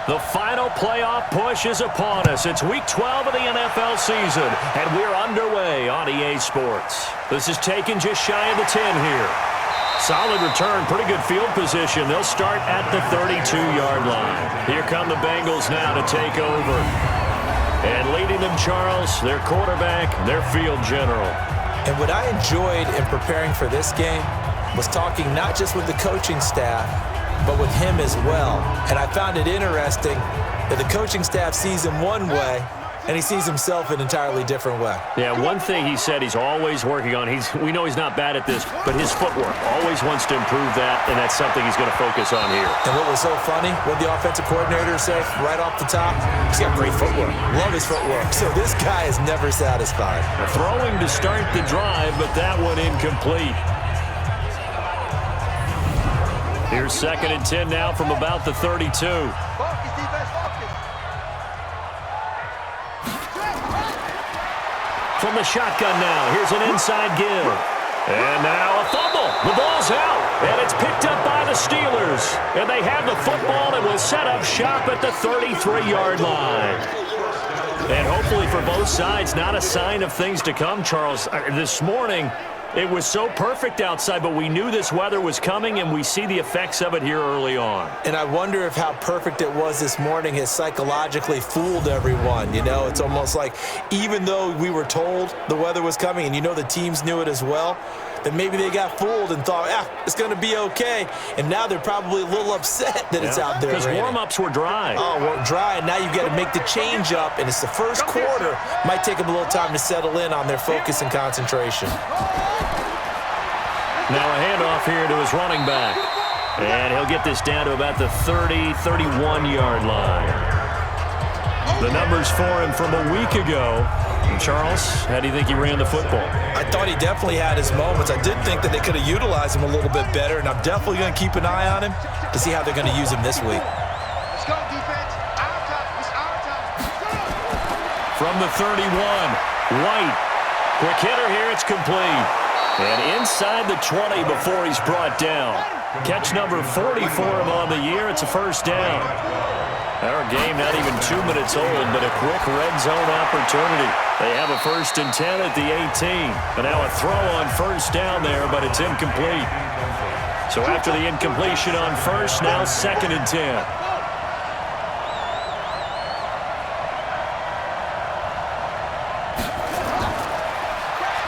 The final playoff push is upon us. It's Week 12 of the NFL season, and we're underway on EA Sports. This is taken just shy of the 10 here. Solid return, pretty good field position. They'll start at the 32-yard line. Here come the Bengals now to take over. And leading them, Charles, their quarterback, their field general. And what I enjoyed in preparing for this game was talking not just with the coaching staff, but with him as well. And I found it interesting that the coaching staff sees him one way, and he sees himself an entirely different way. Yeah, one thing he said he's always working on, we know he's not bad at this, but his footwork, always wants to improve that, and that's something he's going to focus on here. And what was so funny, what the offensive coordinator said right off the top, he's got great footwork. Love his footwork. So this guy is never satisfied. Throwing to start the drive, but that one incomplete. Here's 2nd and 10 now from about the 32. From the shotgun now, here's an inside give. And now a fumble. The ball's out, and it's picked up by the Steelers. And they have the football and will set up shop at the 33-yard line. And hopefully for both sides, not a sign of things to come, Charles. This morning, it was so perfect outside, but we knew this weather was coming, and we see the effects of it here early on. And I wonder if how perfect it was this morning has psychologically fooled everyone. You know, it's almost like even though we were told the weather was coming, and you know the teams knew it as well, that maybe they got fooled and thought, it's going to be okay. And now they're probably a little upset that it's out there. Because warm-ups were dry. Oh, well, dry, and now you've got to make the change up, and it's the first quarter. Might take them a little time to settle in on their focus and concentration. Now a handoff here to his running back. And he'll get this down to about the 30, 31-yard line. The numbers for him from a week ago. And Charles, how do you think he ran the football? I thought he definitely had his moments. I did think that they could have utilized him a little bit better, and I'm definitely going to keep an eye on him to see how they're going to use him this week. Let's go, defense. Our time. It's our time. From the 31, White. Quick hitter here. It's complete. And inside the 20 before he's brought down. Catch number 40 for him on the year. It's a first down. Our game not even 2 minutes old, but a quick red zone opportunity. They have a 1st and 10 at the 18. And now a throw on first down there, but it's incomplete. So after the incompletion on first, now 2nd and 10.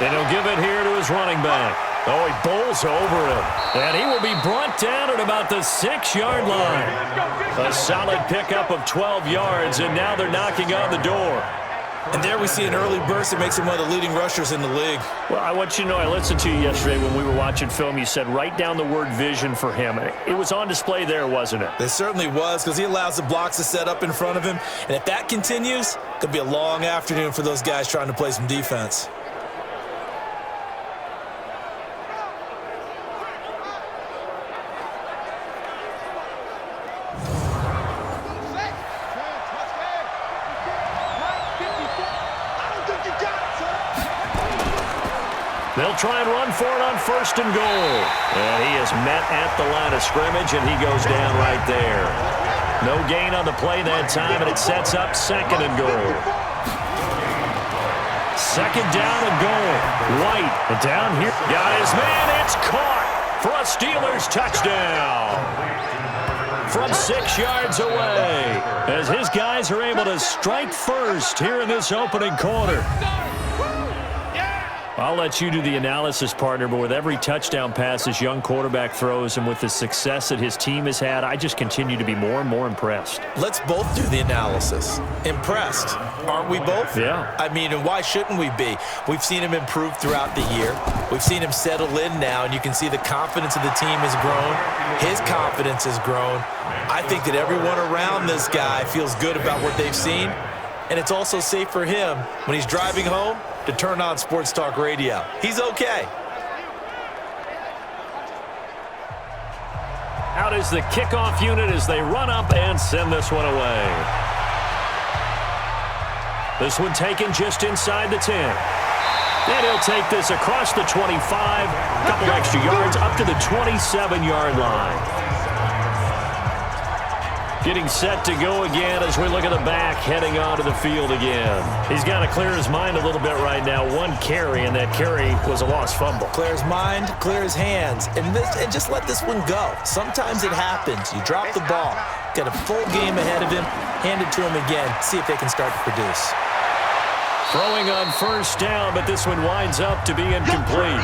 And he'll give it here to his running back. Oh, he bowls over him. And he will be brought down at about the 6-yard line. A solid pickup of 12 yards, and now they're knocking on the door. And there we see an early burst that makes him one of the leading rushers in the league. Well, I want you to know, I listened to you yesterday when we were watching film. You said write down the word vision for him. It was on display there, wasn't it? It certainly was, because he allows the blocks to set up in front of him. And if that continues, it could be a long afternoon for those guys trying to play some defense. They'll try and run for it on 1st and goal. And he is met at the line of scrimmage, and he goes down right there. No gain on the play that time, and it sets up 2nd and goal. 2nd down and goal. White down here. Got his man. It's caught for a Steelers touchdown. From 6 yards away, as his guys are able to strike first here in this opening quarter. I'll let you do the analysis, partner, but with every touchdown pass this young quarterback throws and with the success that his team has had, I just continue to be more and more impressed. Let's both do the analysis. Impressed, aren't we both? Yeah. I mean, and why shouldn't we be? We've seen him improve throughout the year. We've seen him settle in now, and you can see the confidence of the team has grown. His confidence has grown. I think that everyone around this guy feels good about what they've seen, and it's also safe for him when he's driving home to turn on Sports Talk Radio. He's okay. Out is the kickoff unit as they run up and send this one away. This one taken just inside the 10. And he'll take this across the 25, a couple extra yards up to the 27-yard line. Getting set to go again as we look at the back heading onto the field again. He's got to clear his mind a little bit right now. One carry, and that carry was a lost fumble. Clear his mind, clear his hands, and just let this one go. Sometimes it happens. You drop the ball, got a full game ahead of him, hand it to him again, see if they can start to produce. Throwing on first down, but this one winds up to be incomplete.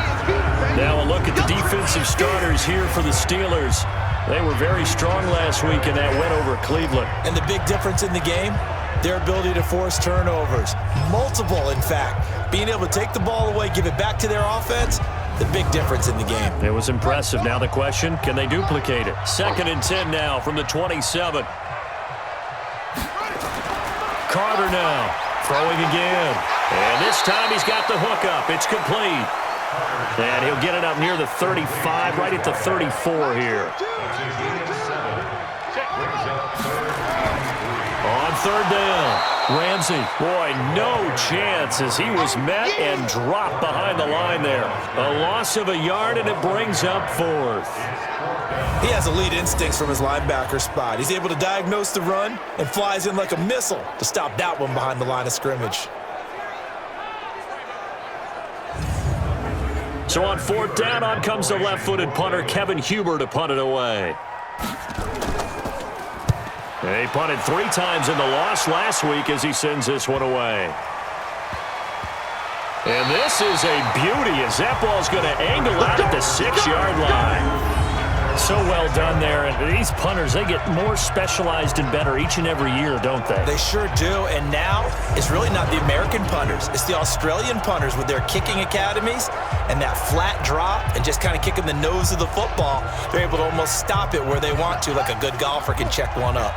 Now a look at the defensive starters here for the Steelers. They were very strong last week in that win over Cleveland. And the big difference in the game, their ability to force turnovers. Multiple, in fact. Being able to take the ball away, give it back to their offense, the big difference in the game. It was impressive. Now the question, can they duplicate it? 2nd and 10 now from the 27. Carter now throwing again. And this time he's got the hook up. It's complete. And he'll get it up near the 35, right at the 34 here. On 3rd down, Ramsey. Boy, no chance as he was met and dropped behind the line there. A loss of a yard, and it brings up 4th. He has elite instincts from his linebacker spot. He's able to diagnose the run and flies in like a missile to stop that one behind the line of scrimmage. So on 4th down, on comes the left-footed punter, Kevin Huber, to punt it away. He punted 3 times in the loss last week as he sends this one away. And this is a beauty as that ball's going to angle out at the 6-yard line. So well done there. And these punters, they get more specialized and better each and every year, don't they? They sure do. And now it's really not the American punters. It's the Australian punters with their kicking academies and that flat drop and just kind of kicking the nose of the football. They're able to almost stop it where they want to, like a good golfer can check one up.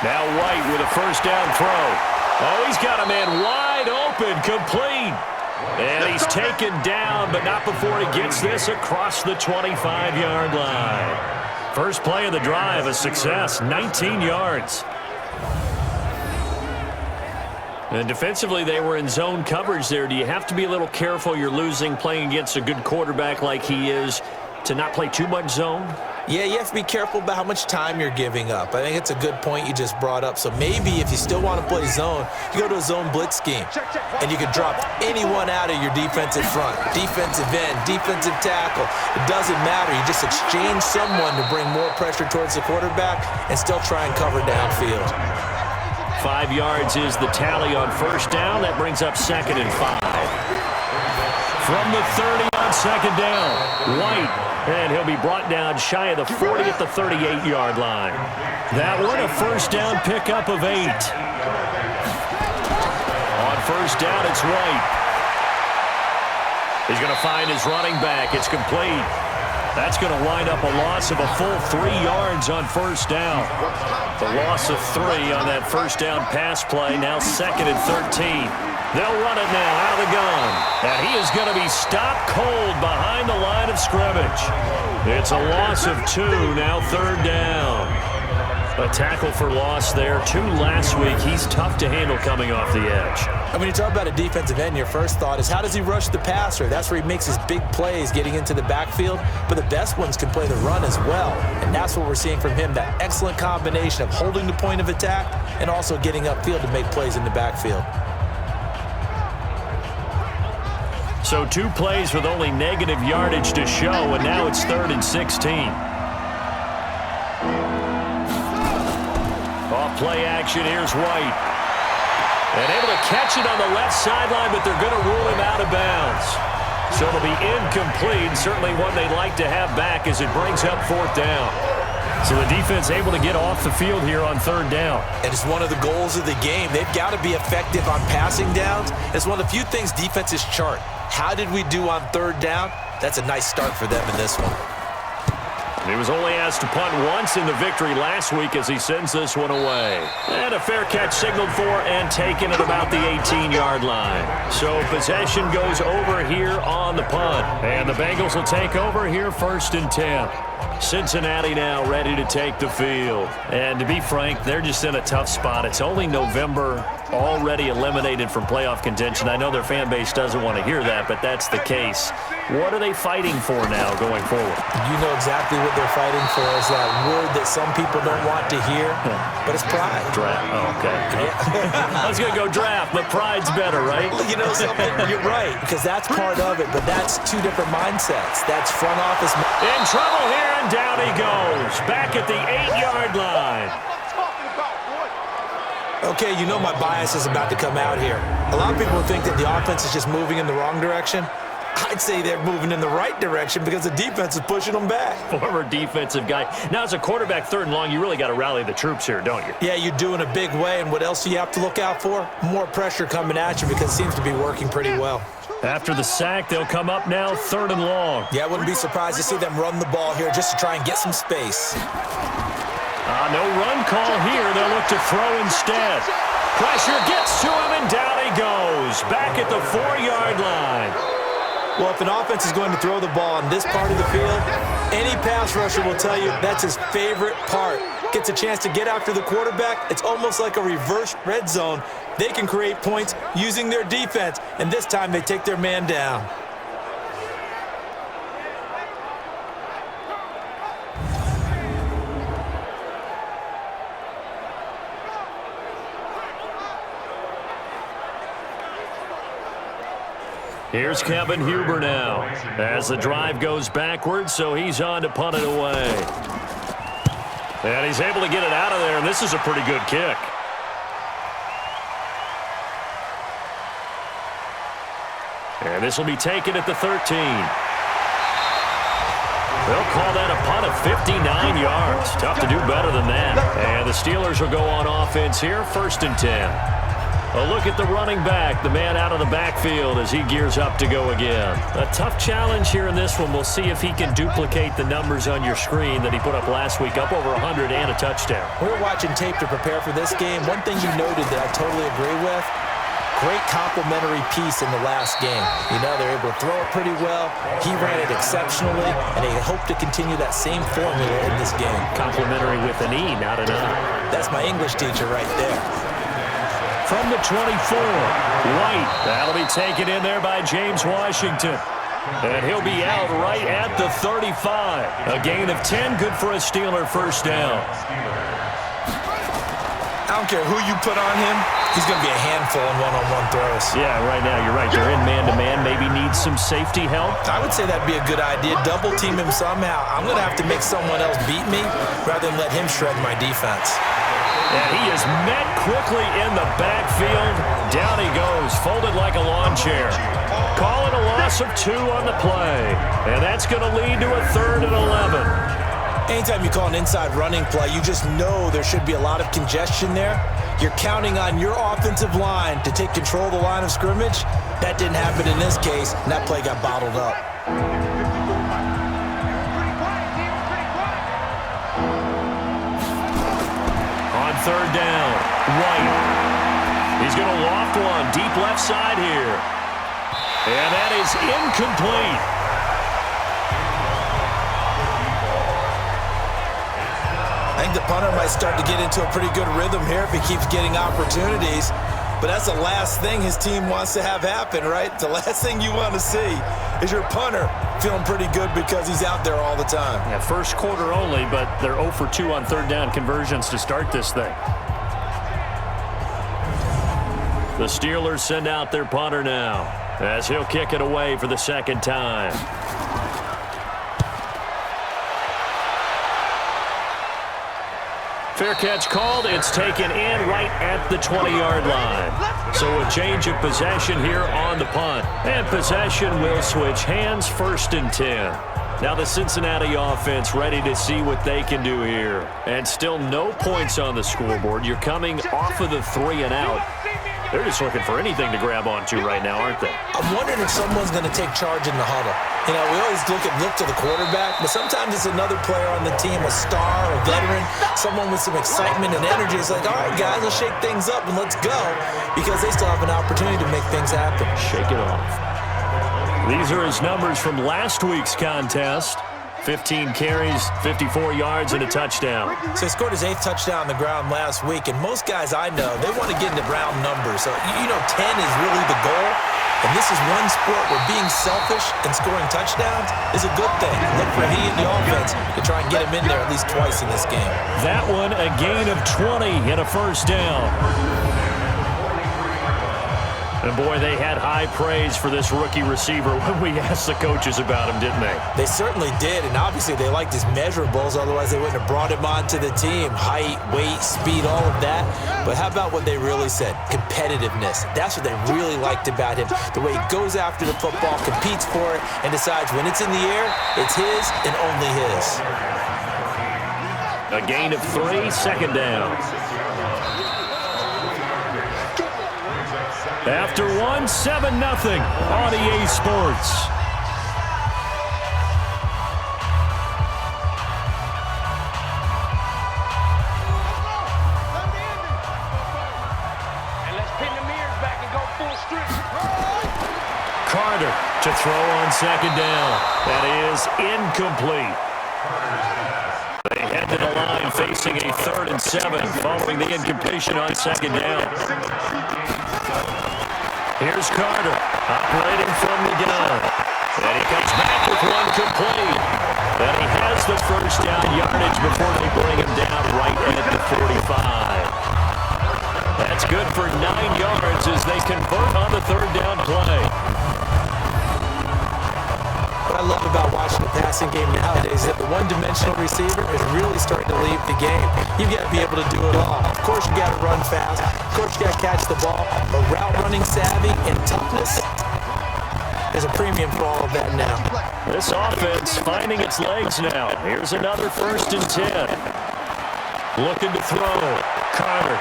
Now White with a first down throw. Oh, he's got a man wide open, complete. And he's taken down, but not before he gets this across the 25-yard line. First play of the drive, a success, 19 yards. And defensively, they were in zone coverage there. Do you have to be a little careful? You're losing playing against a good quarterback like he is to not play too much zone? Yeah, you have to be careful about how much time you're giving up. I think it's a good point you just brought up. So maybe if you still want to play zone, you go to a zone blitz scheme. And you can drop anyone out of your defensive front. Defensive end, defensive tackle. It doesn't matter. You just exchange someone to bring more pressure towards the quarterback and still try and cover downfield. 5 yards is the tally on first down. That brings up 2nd and 5. From the 30 on 2nd down, White. And he'll be brought down shy of the 40 at the 38-yard line. That one, a first down pickup of 8. On first down, it's White. He's going to find his running back. It's complete. That's going to wind up a loss of a full 3 yards on first down. The loss of 3 on that first down pass play. Now 2nd and 13. They'll run it now out of the gun. And he is going to be stopped cold behind the line of scrimmage. It's a loss of 2, now 3rd down. A tackle for loss there. 2 last week. He's tough to handle coming off the edge. And when you talk about a defensive end, your first thought is how does he rush the passer? That's where he makes his big plays getting into the backfield. But the best ones can play the run as well. And that's what we're seeing from him, that excellent combination of holding the point of attack and also getting upfield to make plays in the backfield. So 2 plays with only negative yardage to show, and now it's 3rd and 16. Off play action, here's White. And able to catch it on the left sideline, but they're going to rule him out of bounds. So it'll be incomplete, certainly one they'd like to have back as it brings up 4th down. So the defense able to get off the field here on 3rd down. And it's one of the goals of the game. They've got to be effective on passing downs. It's one of the few things defenses chart. How did we do on 3rd down? That's a nice start for them in this one. He was only asked to punt once in the victory last week as he sends this one away. And a fair catch signaled for and taken at about the 18-yard line. So possession goes over here on the punt. And the Bengals will take over here 1st and 10. Cincinnati now ready to take the field. And to be frank, they're just in a tough spot. It's only November. already eliminated from playoff contention. I know their fan base doesn't want to hear that, but that's the case. What are they fighting for now going forward? You know exactly what they're fighting for. Is that word that some people don't want to hear, but it's pride. Draft. Oh, okay. I was going to go draft, but pride's better, right? You know something? You're right, because that's part of it, but that's two different mindsets. That's front office. In trouble here, and down he goes. Back at the 8-yard line. Okay, you know my bias is about to come out here. A lot of people think that the offense is just moving in the wrong direction. I'd say they're moving in the right direction because the defense is pushing them back. Former defensive guy. Now, as a quarterback, 3rd and long, you really got to rally the troops here, don't you? Yeah, you do in a big way, and what else do you have to look out for? More pressure coming at you because it seems to be working pretty well. After the sack, they'll come up now 3rd and long. Yeah, I wouldn't be surprised to see them run the ball here just to try and get some space. No run call here. They'll look to throw instead. Pressure gets to him, and down he goes. Back at the 4-yard line. Well, if an offense is going to throw the ball on this part of the field, any pass rusher will tell you that's his favorite part. Gets a chance to get after the quarterback. It's almost like a reverse red zone. They can create points using their defense, and this time they take their man down. Here's Kevin Huber now as the drive goes backwards, so he's on to punt it away. And he's able to get it out of there, and this is a pretty good kick. And this will be taken at the 13. They'll call that a punt of 59 yards. Tough to do better than that. And the Steelers will go on offense here, 1st and 10. A look at the running back, the man out of the backfield as he gears up to go again. A tough challenge here in this one. We'll see if he can duplicate the numbers on your screen that he put up last week, up over 100 and a touchdown. We were watching tape to prepare for this game. One thing you noted that I totally agree with, great complimentary piece in the last game. You know, they're able to throw it pretty well. He ran it exceptionally, and they hope to continue that same formula in this game. Complimentary with an E, not an I. That's my English teacher right there. From the 24, White. That'll be taken in there by James Washington. And he'll be out right at the 35. A gain of 10, good for a Steeler 1st down. I don't care who you put on him. He's going to be a handful in one-on-one throws. Yeah, right now, you're right. They're in man-to-man. Maybe need some safety help. I would say that'd be a good idea. Double team him somehow. I'm going to have to make someone else beat me rather than let him shred my defense. And he is met quickly in the backfield. Down he goes, folded like a lawn chair. Calling a loss of 2 on the play. And that's going to lead to a 3rd and 11. Anytime you call an inside running play, you just know there should be a lot of congestion there. You're counting on your offensive line to take control of the line of scrimmage. That didn't happen in this case, and that play got bottled up. On 3rd down, White. He's going to loft one deep left side here. And that is incomplete. I think the punter might start to get into a pretty good rhythm here if he keeps getting opportunities. But that's the last thing his team wants to have happen, right? The last thing you want to see is your punter feeling pretty good because he's out there all the time. Yeah, 1st quarter only, but they're 0 for 2 on 3rd down conversions to start this thing. The Steelers send out their punter now as he'll kick it away for the 2nd time. Fair catch called. It's taken in right at the 20-yard line. So a change of possession here on the punt. And possession will switch hands, 1st and 10. Now the Cincinnati offense ready to see what they can do here. And still no points on the scoreboard. You're coming off of the 3 and out. They're just looking for anything to grab onto right now, aren't they? I'm wondering if someone's going to take charge in the huddle. You know, we always look to the quarterback, but sometimes it's another player on the team, a star, a veteran, someone with some excitement and energy. It's like, all right, guys, let's shake things up and let's go, because they still have an opportunity to make things happen. Shake it off. These are his numbers from last week's contest. 15 carries, 54 yards, and a touchdown. So he scored his 8th touchdown on the ground last week, and most guys I know, they want to get into round numbers. So, 10 is really the goal. And this is one sport where being selfish and scoring touchdowns is a good thing. Look for he and the offense to try and get him in there at least twice in this game. That one, a gain of 20 and a first down. And, boy, they had high praise for this rookie receiver when we asked the coaches about him, didn't they? They certainly did, and obviously they liked his measurables. Otherwise, they wouldn't have brought him onto the team. Height, weight, speed, all of that. But how about what they really said? Competitiveness. That's what they really liked about him. The way he goes after the football, competes for it, and decides when it's in the air, it's his and only his. A gain of 3, second down. After 1, 7-0 on EA Sports. And let's pin the mirrors back and go full strength. Carter to throw on second down. That is incomplete. They head to the line facing a 3rd and 7 following the incompletion on second down. Here's Carter, operating from the gun. And he comes back with one complete. And he has the first down yardage before they bring him down right at the 45. That's good for 9 yards as they convert on the 3rd down play. What I love about watching the passing game nowadays is that the one-dimensional receiver is really starting to leave the game. You've got to be able to do it all. Of course, you got to run fast. Of course, you got to catch the ball. But route running savvy and toughness, there's a premium for all of that now. This offense finding its legs now. Here's another 1st and 10. Looking to throw. Carter.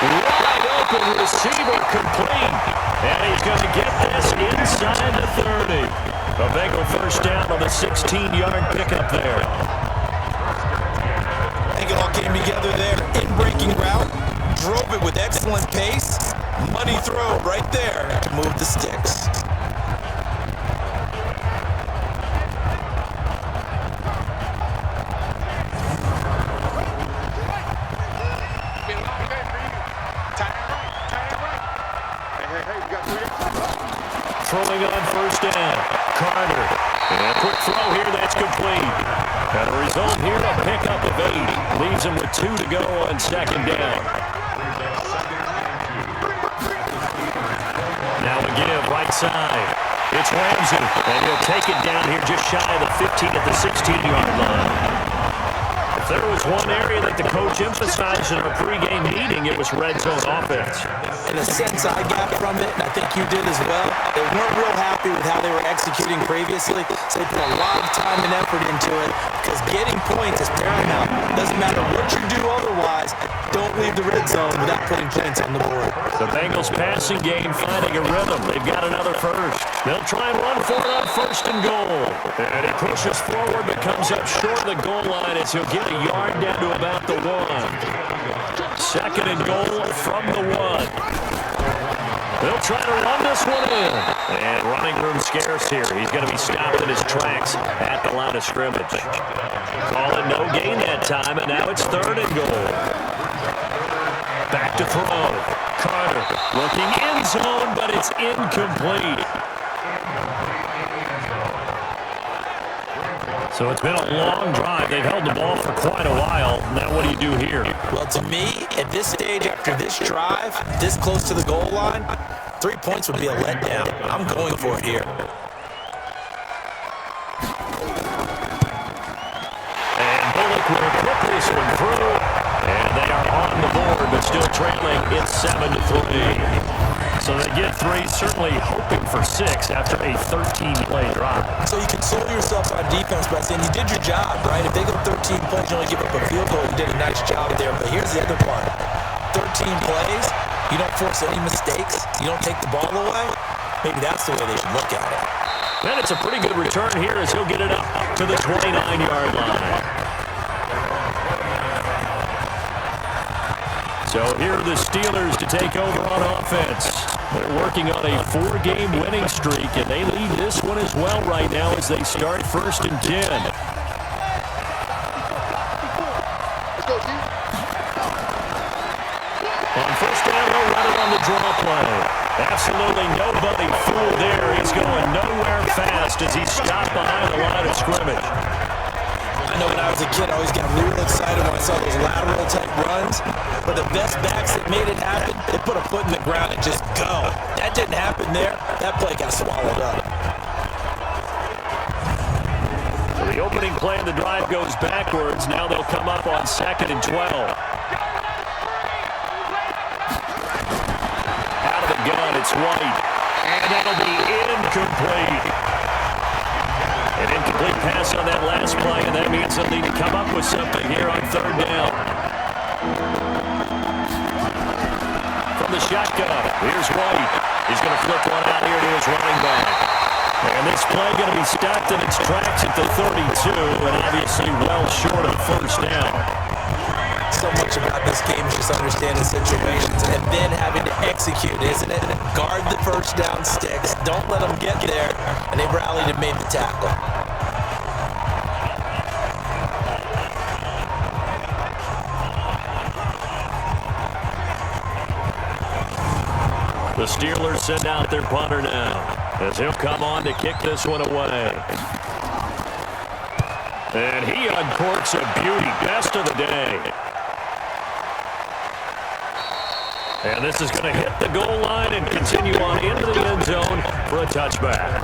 Wide open receiver complete. And he's going to get this inside the 30. A Bengal first down on the 16-yard pickup there. I think it all came together there. In-breaking route. Drove it with excellent pace. Money throw right there to move the sticks. Been a long day for you. Tight end right. Hey, we got 3 extra. Throwing on first down. Carter. And a quick throw here, that's complete. And the result here, a pickup of 8. Leaves him with 2 to go on second down. Now a give right side. It's Ramsey. And he'll take it down here just shy of the 15 at the 16-yard line. If there was one area that the coach emphasized in our pregame meeting, it was red zone offense. In a sense, I got from it, and I think you did as well. They weren't real happy with how they were executing previously, so they put a lot of time and effort into it because getting points is paramount. Doesn't matter what you do otherwise, don't leave the red zone without putting points on the board. The Bengals passing game finding a rhythm. They've got another first. They'll try and run for it on 1st and goal. And he pushes forward but comes up short of the goal line as he'll get a yard down to about the 1. 2nd and goal from the 1. They'll try to run this one in. And running room scarce here. He's going to be stopped in his tracks at the line of scrimmage. Call it no gain that time, and now it's 3rd and goal. Back to throw. Carter looking end zone, but it's incomplete. So it's been a long drive. They've held the ball for quite a while. Now what do you do here? Well, to me, at this stage, after this drive, this close to the goal line, 3 points would be a letdown. I'm going for it here. And Bullock will put this one through. And they are on the board, but still trailing. It's 7-3. So they get 3, certainly hoping for 6 after a 13-play drive. So you console yourself on defense by saying you did your job, right? If they go 13 plays, you only give up a field goal, you did a nice job there. But here's the other part. 13 plays, you don't force any mistakes, you don't take the ball away. Maybe that's the way they should look at it. And it's a pretty good return here as he'll get it up to the 29-yard line. So here are the Steelers to take over on offense. They're working on a 4-game winning streak, and they lead this one as well right now as they start 1st and 10. On 1st down, they'll run it on the draw play. Absolutely nobody fooled there. He's going nowhere fast as he's stopped behind the line of scrimmage. I know when I was a kid, I always got real excited when I saw those lateral type runs. But the best backs that made it happen, they put a foot in the ground and just go. That didn't happen there. That play got swallowed up. So the opening play of the drive goes backwards. Now they'll come up on 2nd and 12. Out of the gun, it's White. And that'll be incomplete. An incomplete pass on that last play, and that means they'll need to come up with something here on 3rd down. From the shotgun, here's White. He's going to flip one out here to his running back. And this play going to be stopped in its tracks at the 32, and obviously well short of 1st down. So much about this game is just understanding situations and then having to execute, isn't it? Guard the 1st down sticks. Don't let them get there. And they rallied and made the tackle. The Steelers send out their punter now as he'll come on to kick this one away. And he uncorks a beauty. Best of the day. And this is going to hit the goal line and continue on into the end zone for a touchback.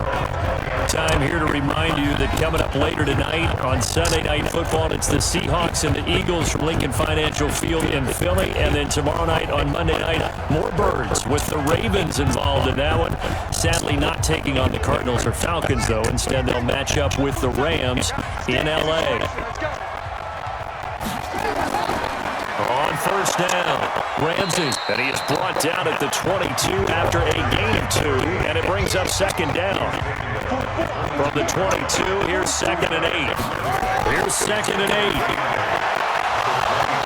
Time here to remind you that coming up later tonight on Sunday Night Football, it's the Seahawks and the Eagles from Lincoln Financial Field in Philly. And then tomorrow night on Monday night, more Birds with the Ravens involved in that one. Sadly not taking on the Cardinals or Falcons, though. Instead, they'll match up with the Rams in L.A. On 1st down, Ramsey, and he is brought down at the 22 after a gain of 2, and it brings up 2nd down. From the 22, here's 2nd and 8. Here's 2nd and 8.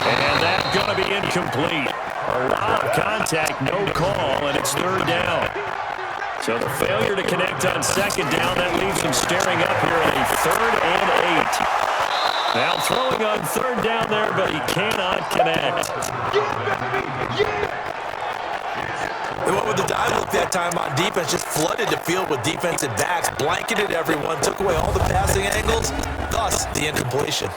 And that's going to be incomplete. A lot of contact, no call, and it's 3rd down. So the failure to connect on 2nd down, that leaves him staring up here at a 3rd and 8. Now throwing on 3rd down there, but he cannot connect. They went with the dive look that time on defense, just flooded the field with defensive backs, blanketed everyone, took away all the passing angles, thus the incompletion.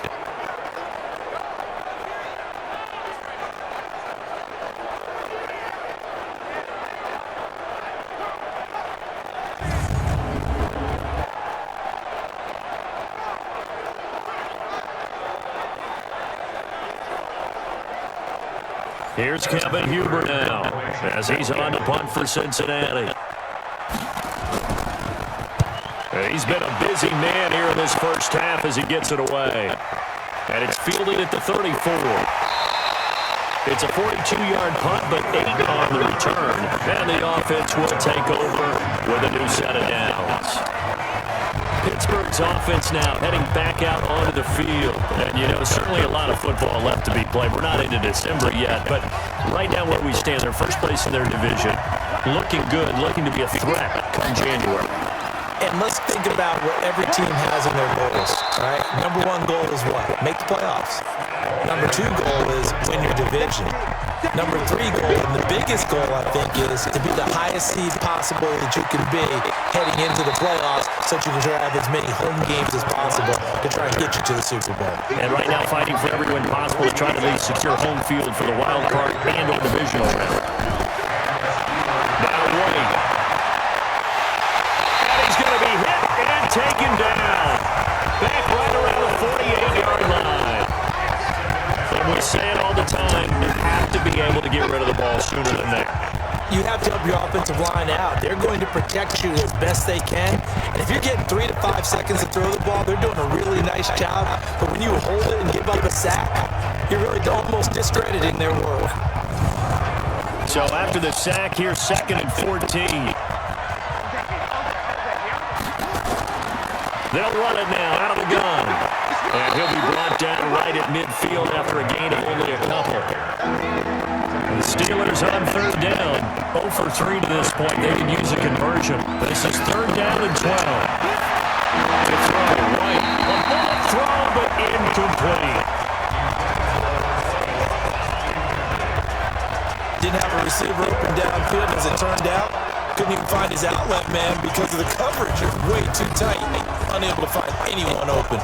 Here's Kevin Huber now as he's on to punt for Cincinnati. He's been a busy man here in this 1st half as he gets it away. And it's fielded at the 34. It's a 42-yard punt, but 8 on the return. And the offense will take over with a new set of downs. Pittsburgh's offense now heading back out onto the field. And, you know, certainly a lot of football left to be played. We're not into December yet, but right now where we stand, they're 1st place in their division. Looking good, looking to be a threat come January. And let's think about what every team has in their goals, right? Number 1 goal is what? Make the playoffs. Number 2 goal is win your division. Number 3 goal, and the biggest goal, I think, is to be the highest seed possible that you can be heading into the playoffs so that you can try to have as many home games as possible to try and get you to the Super Bowl. And right now fighting for every win possible to try to at least secure home field for the wild card and or divisional round. Now White. And he's going to be hit and taken down. Back right around the 48-yard line. And we say it all the time, you have to be able to get rid of the ball sooner than that. You have to help your offensive line out. They're going to protect you as best they can. And if you're getting 3 to 5 seconds to throw the ball, they're doing a really nice job. But when you hold it and give up a sack, you're really almost discrediting their work. So after the sack, here's 2nd and 14. They'll run it now out of the gun. And he'll be brought down right at midfield after a gain of only a couple. The Steelers on third down. 0 for 3 to this point. They can use a conversion. This is third down and 12. To throw, right. A ball throw, but incomplete. Didn't have a receiver open downfield as it turned out. Couldn't even find his outlet man because of the coverage. It was way too tight. Unable to find anyone open.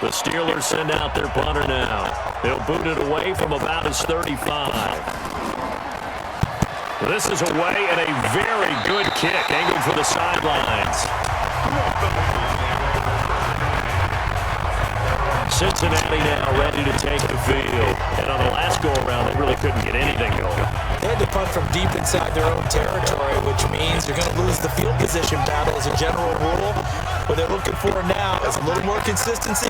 The Steelers send out their punter now. He'll boot it away from about his 35. This is away and a very good kick angled for the sidelines. Cincinnati now ready to take the field. And on the last go-around, they really couldn't get anything going. They had to punt from deep inside their own territory, which means you're going to lose the field position battle as a general rule. What they're looking for now is a little more consistency,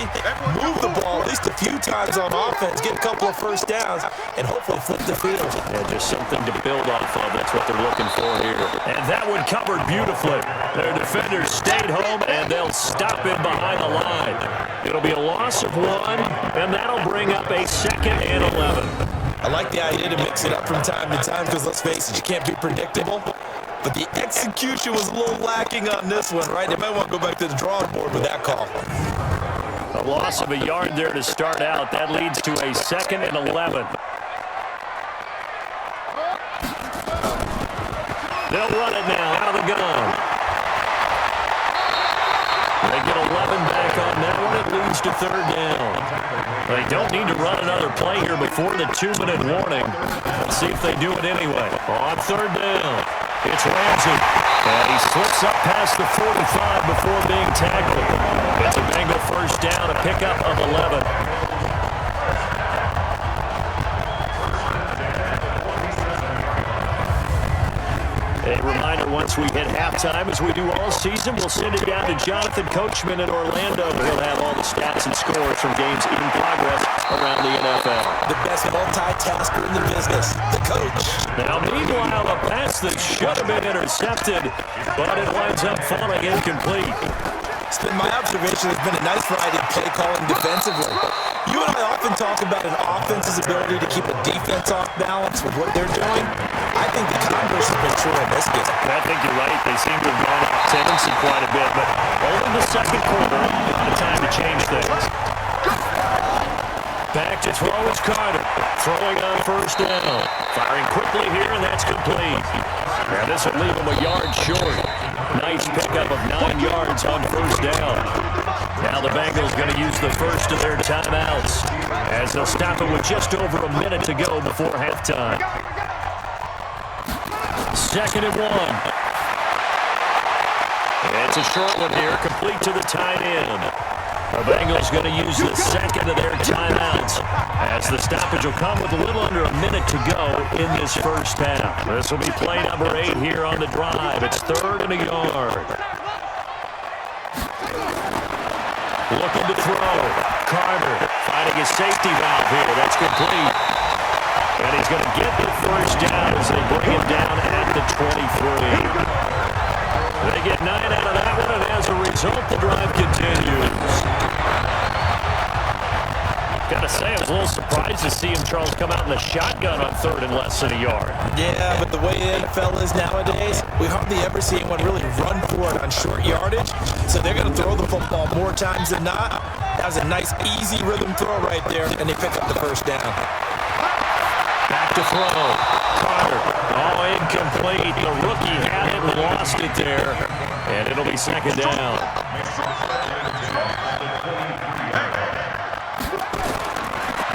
move the ball at least a few times on offense, get a couple of first downs, and hopefully flip the field. Yeah, just something to build off of. That's what they're looking for here. And that one covered beautifully. Their defenders stayed home, and they'll stop him behind the line. It'll be a loss of 1, and that'll bring up a 2nd and 11. I like the idea to mix it up from time to time because, let's face it, you can't be predictable. But the execution was a little lacking on this one, right? They might want to go back to the drawing board with that call. A loss of a yard there to start out. That leads to a 2nd and 11. They'll run it now out of the gun. They get 11 back on that one. It leads to third down. They don't need to run another play here before the 2-minute warning. Let's see if they do it anyway. On third down, it's Ramsey. And he slips up past the 45 before being tackled. It's a Bengal first down, a pickup of 11. A reminder, once we hit halftime, as we do all season, we'll send it down to Jonathan Coachman in Orlando. He'll have all the stats and scores from games in progress around the NFL. The best multitasker in the business, the coach. Now, meanwhile, a pass that should have been intercepted, but it winds up falling incomplete. It's been my observation. There's been a nice variety of play calling defensively. You and I often talk about an offense's ability to keep a defense off balance with what they're doing. I think the converse has been true in this game. I think you're right. They seem to have gone off tendency quite a bit, but only the second quarter, the time to change things. Back to throw is Carter. Throwing on first down. Firing quickly here, and that's complete. Now this will leave him a yard short. Nice pickup of 9 yards on first down. Now the Bengals going to use the first of their timeouts as they'll stop it with just over a minute to go before halftime. 2nd and 1. It's a short one here, complete to the tight end. The Bengals going to use the second of their timeouts as the stoppage will come with a little under a minute to go in this first half. This will be play number 8 here on the drive. It's 3rd and a yard. Looking to throw. Carter finding his safety valve here. That's complete. And he's going to get the first down as they bring him down at the 23. They get 9 out of that one, and as a result, the drive continues. Gotta say, I was a little surprised to see him, Charles, come out in the shotgun on 3rd and less than a yard. Yeah, but the way the NFL is nowadays, we hardly ever see anyone really run for it on short yardage. So they're going to throw the football more times than not. That was a nice, easy rhythm throw right there, and they pick up the first down. Back to throw. Carter. Oh, incomplete. The rookie had it and lost it there. And it'll be 2nd down.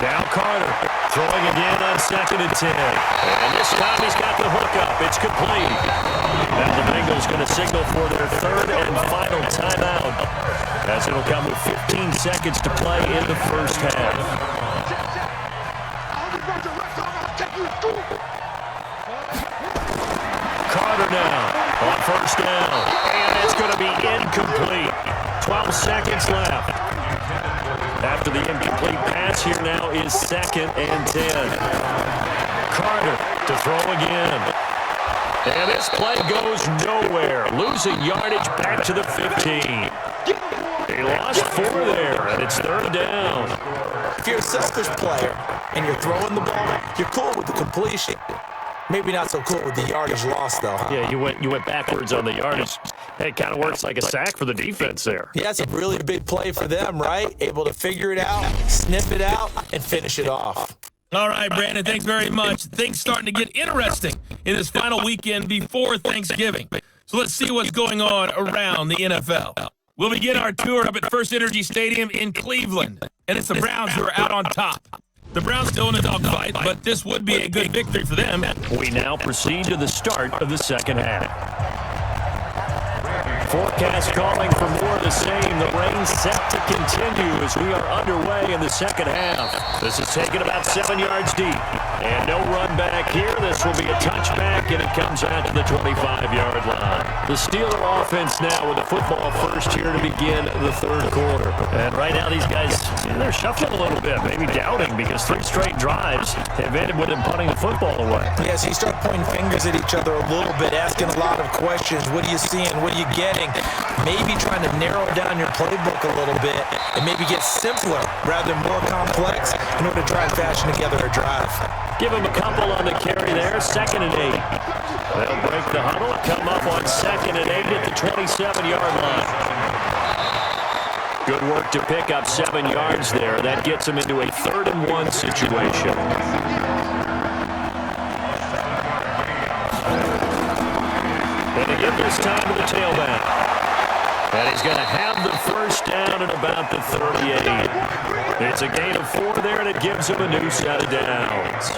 Now Carter throwing again on 2nd and 10. And this time he's got the hook up. It's complete. Now the Bengals going to signal for their 3rd and final timeout as it'll come with 15 seconds to play in the first half. Carter now on first down. And it's going to be incomplete. 12 seconds left. After the incomplete pass, here now is 2nd and 10. Carter to throw again. And this play goes nowhere. Losing yardage back to the 15. He lost 4 there, and it's 3rd down. If you're a selfish player and you're throwing the ball, you're cool with the completion. Maybe not so cool with the yardage loss, though. Huh? Yeah, you went backwards on the yardage. Hey, it kind of works like a sack for the defense there. Yeah, it's a really big play for them, right? Able to figure it out, snip it out, and finish it off. All right, Brandon, thanks very much. Things starting to get interesting in this final weekend before Thanksgiving. So let's see what's going on around the NFL. We'll begin our tour up at First Energy Stadium in Cleveland, and it's the Browns who are out on top. The Browns still in a dogfight, but this would be a good victory for them. We now proceed to the start of the second half. Forecast calling for more of the same. The rain set to continue as we are underway in the second half. This is taken about 7 yards deep. And no run back here. This will be a touchback, and it comes out to the 25-yard line. The Steeler offense now with the football first here to begin the third quarter. And right now these guys, they're shuffling a little bit, maybe doubting, because 3 straight drives have ended with them punting the football away. Yeah, so you start pointing fingers at each other a little bit, asking a lot of questions. What are you seeing? What are you getting? Maybe trying to narrow down your playbook a little bit and maybe get simpler rather than more complex in order to try and fashion together a drive. Give him a couple on the carry there, 2nd and 8. They'll break the huddle, come up on 2nd and 8 at the 27-yard line. Good work to pick up 7 yards there. That gets them into a 3rd and 1 situation. And they give this time to the tailback. And he's going to have the first down at about the 38. It's a gain of 4 there, and it gives him a new set of downs.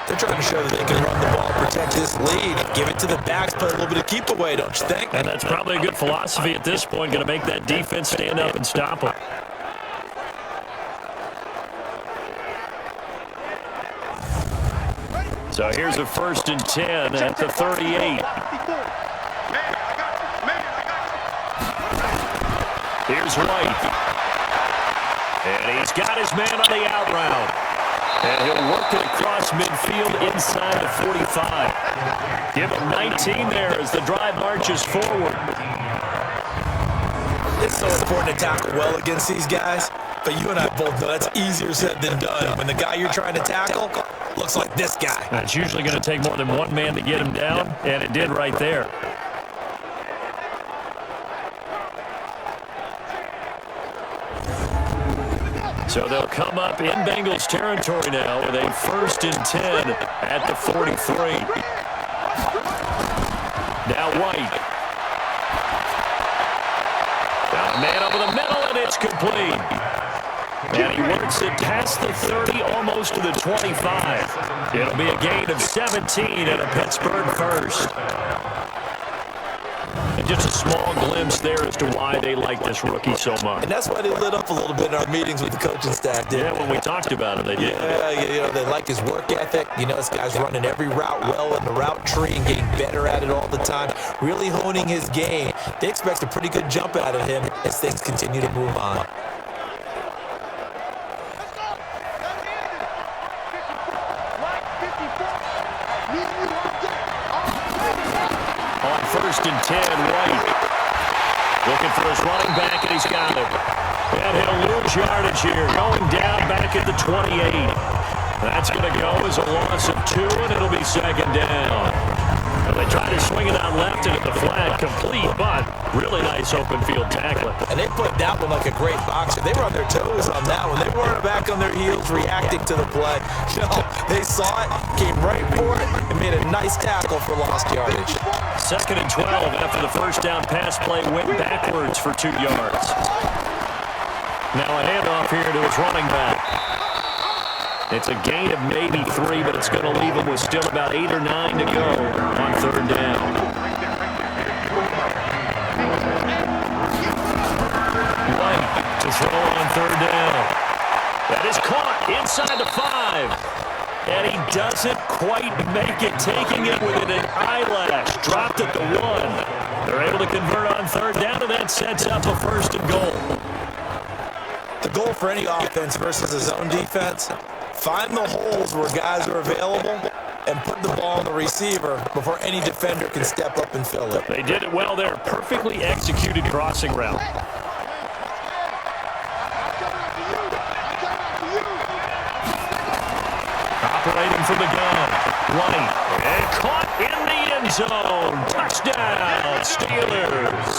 They're trying to show that they can run the ball, protect this lead, give it to the backs, play a little bit of keep away, don't you think? And that's probably a good philosophy at this point, going to make that defense stand up and stop them. So here's a 1st and 10 at the 38. Here's White. And he's got his man on the out route. And he'll work it across midfield inside the 45. Give him 19 there as the drive marches forward. It's so important to tackle well against these guys, but you and I both know that's easier said than done. When the guy you're trying to tackle looks like this guy. And it's usually going to take more than one man to get him down, and it did right there. So they'll come up in Bengals territory now with a 1st and 10 at the 43. Now White. Got a man over the middle, and it's complete. And he works it past the 30, almost to the 25. It'll be a gain of 17 and a Pittsburgh first. And just a small glimpse there as to why they like this rookie so much. And that's why they lit up a little bit in our meetings with the coaching staff. Yeah, when we talked about it, they did. Yeah, they like his work ethic. You know, this guy's running every route well in the route tree and getting better at it all the time, really honing his game. They expect a pretty good jump out of him as things continue to move on. On 1st and 10, White looking for his running back, and he's got it. And he'll lose yardage here, going down back at the 28. That's going to go as a loss of 2, and it'll be 2nd down. And they try to swing it out left and at the flat, complete, but really nice open field tackling. And they put that one like a great boxer. They were on their toes on that one. They weren't back on their heels reacting to the play. No, they saw it, came right for it, and made a nice tackle for lost yardage. 2nd and 12 after the first down pass play went backwards for 2 yards. Now a handoff here to his running back. It's a gain of maybe 3, but it's going to leave him with still about 8 or 9 to go on 3rd down. White to throw on 3rd down. That is caught inside the 5. And he doesn't quite make it, taking it within an eyelash. Dropped at the 1. They're able to convert on 3rd down, and that sets up a 1st and goal. The goal for any offense versus a zone defense, find the holes where guys are available and put the ball on the receiver before any defender can step up and fill it. They did it well there. Perfectly executed crossing route. Operating from the gun. White. And caught in the end zone. Touchdown, Steelers.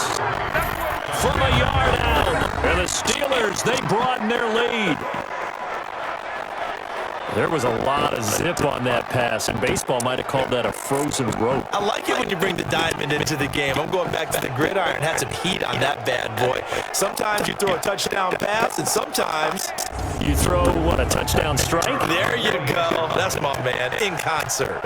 From a yard out. And the Steelers, they broaden their lead. There was a lot of zip on that pass, and baseball might have called that a frozen rope. I like it when you bring the diamond into the game. I'm going back to the gridiron. Had some heat on that bad boy. Sometimes you throw a touchdown pass, and sometimes you throw, what, a touchdown strike? There you go. That's my man, in concert.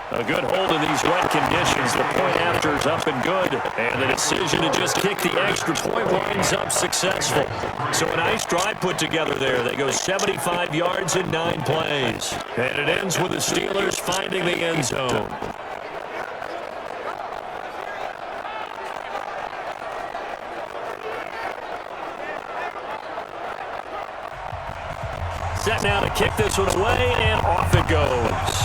A good hold in these wet conditions. The point after is up and good. And the decision to just kick the extra point winds up successful. So a nice drive put together there. They go 75 yards in 9 plays. And it ends with the Steelers finding the end zone. Set now to kick this one away, and off it goes.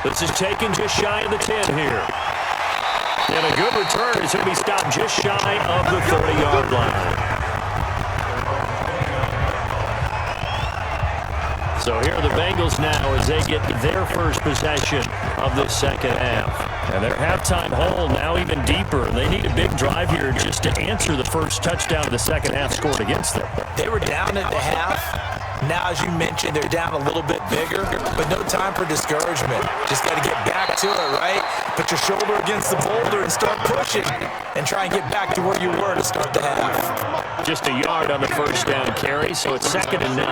This is taken just shy of the 10 here. And a good return is going to be stopped just shy of the 30-yard line. So here are the Bengals now as they get their first possession of this second half. And their halftime hole now even deeper. They need a big drive here just to answer the first touchdown of the second half scored against them. They were down at the half. Now, as you mentioned, they're down a little bit bigger, but no time for discouragement. Just got to get back to it, right? Put your shoulder against the boulder and start pushing and try and get back to where you were to start the half. Just a yard on the first down carry, so it's 2nd and 9.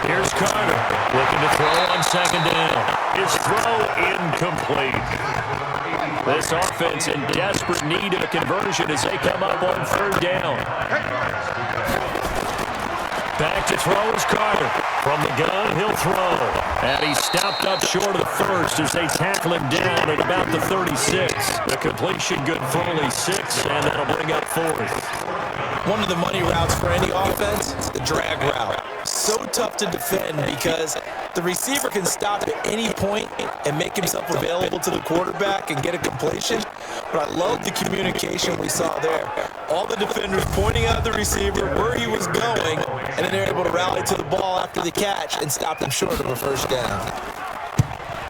Here's Carter looking to throw on second down. His throw incomplete. This offense in desperate need of a conversion as they come up on 3rd down. Back to throw is Carter. From the gun, he'll throw. And he stopped up short of the first as they tackle him down at about the 36. The completion good for only 6, and that'll bring up 4th. One of the money routes for any offense, the drag route. So tough to defend because the receiver can stop at any point and make himself available to the quarterback and get a completion. But I love the communication we saw there. All the defenders pointing out the receiver where he was going, and then they're able to rally to the ball after the catch and stop him short of a first down.